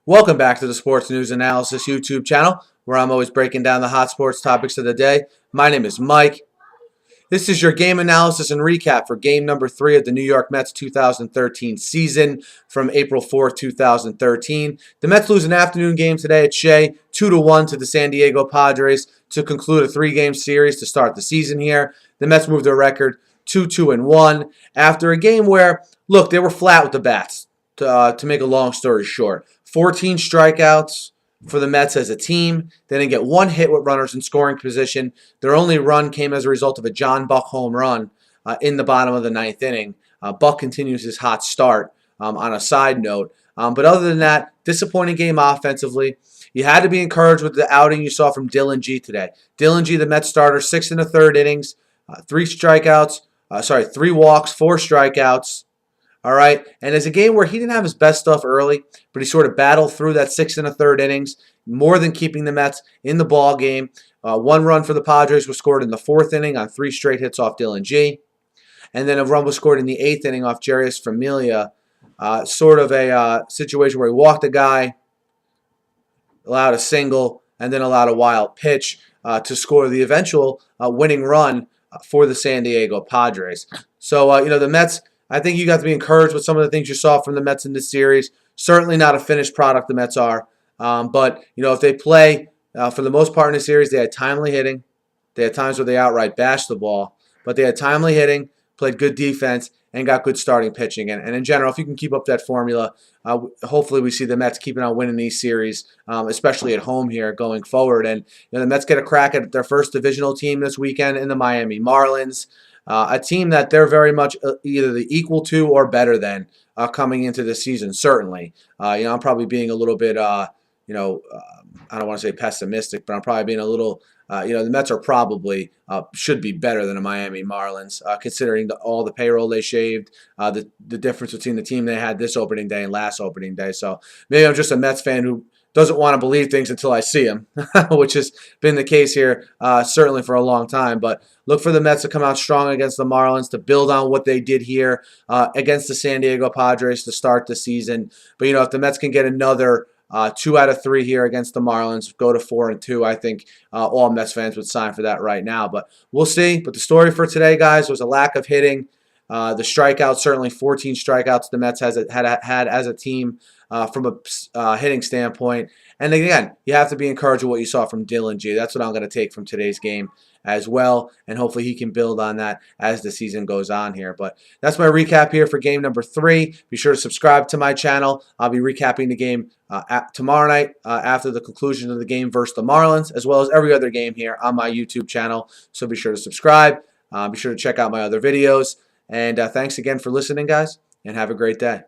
Welcome back to the Sports News Analysis YouTube channel, where I'm always breaking down the hot sports topics of the day. My name is Mike. This is your game analysis and recap for game number 3 of the New York Mets 2013 season from April 4th, 2013. The Mets lose an afternoon game today at Shea, 2-1 to the San Diego Padres to conclude a 3-game series to start the season here. The Mets moved their record 2-1 after a game where, look, they were flat with the bats, to make a long story short. 14 strikeouts for the Mets as a team. They didn't get one hit with runners in scoring position. Their only run came as a result of a John Buck home run in the bottom of the 9th inning. Buck continues his hot start on a side note. But other than that, disappointing game offensively. You had to be encouraged with the outing you saw from Dillon Gee today. Dillon Gee, the Mets starter, 6 1/3 innings, 3 walks, 4 strikeouts. All right, and it's a game where he didn't have his best stuff early, but he sort of battled through that 6 1/3 innings, more than keeping the Mets in the ball game. 1 run for the Padres was scored in the 4th inning on 3 straight hits off Dillon Gee, and then a run was scored in the 8th inning off Jeurys Familia. Sort of a situation where he walked a guy, allowed a single, and then allowed a wild pitch to score the eventual winning run for the San Diego Padres. So, the Mets, I think you got to be encouraged with some of the things you saw from the Mets in this series. Certainly not a finished product, the Mets are. But, if they play, for the most part in the series, they had timely hitting. They had times where they outright bashed the ball. But they had timely hitting, played good defense, and got good starting pitching. And in general, if you can keep up that formula, hopefully we see the Mets keeping on winning these series, especially at home here going forward. And the Mets get a crack at their first divisional team this weekend in the Miami Marlins. A team that they're very much either the equal to or better than coming into the season, certainly. I'm probably being a little bit, I don't want to say pessimistic, but I'm probably being a little, the Mets are probably, should be better than the Miami Marlins, considering all the payroll they shaved, the difference between the team they had this opening day and last opening day. So maybe I'm just a Mets fan who doesn't want to believe things until I see them, which has been the case here certainly for a long time. But look for the Mets to come out strong against the Marlins, to build on what they did here against the San Diego Padres to start the season. But, if the Mets can get another 2 out of 3 here against the Marlins, go to 4-2, I think all Mets fans would sign for that right now. But we'll see. But the story for today, guys, was a lack of hitting. The strikeouts, certainly 14 strikeouts the Mets had as a team from a hitting standpoint. And again, you have to be encouraged with what you saw from Dillon Gee. That's what I'm going to take from today's game as well, and hopefully he can build on that as the season goes on here. But that's my recap here for game number 3. Be sure to subscribe to my channel. I'll be recapping the game tomorrow night after the conclusion of the game versus the Marlins, as well as every other game here on my YouTube channel. So be sure to subscribe. Be sure to check out my other videos. And thanks again for listening, guys, and have a great day.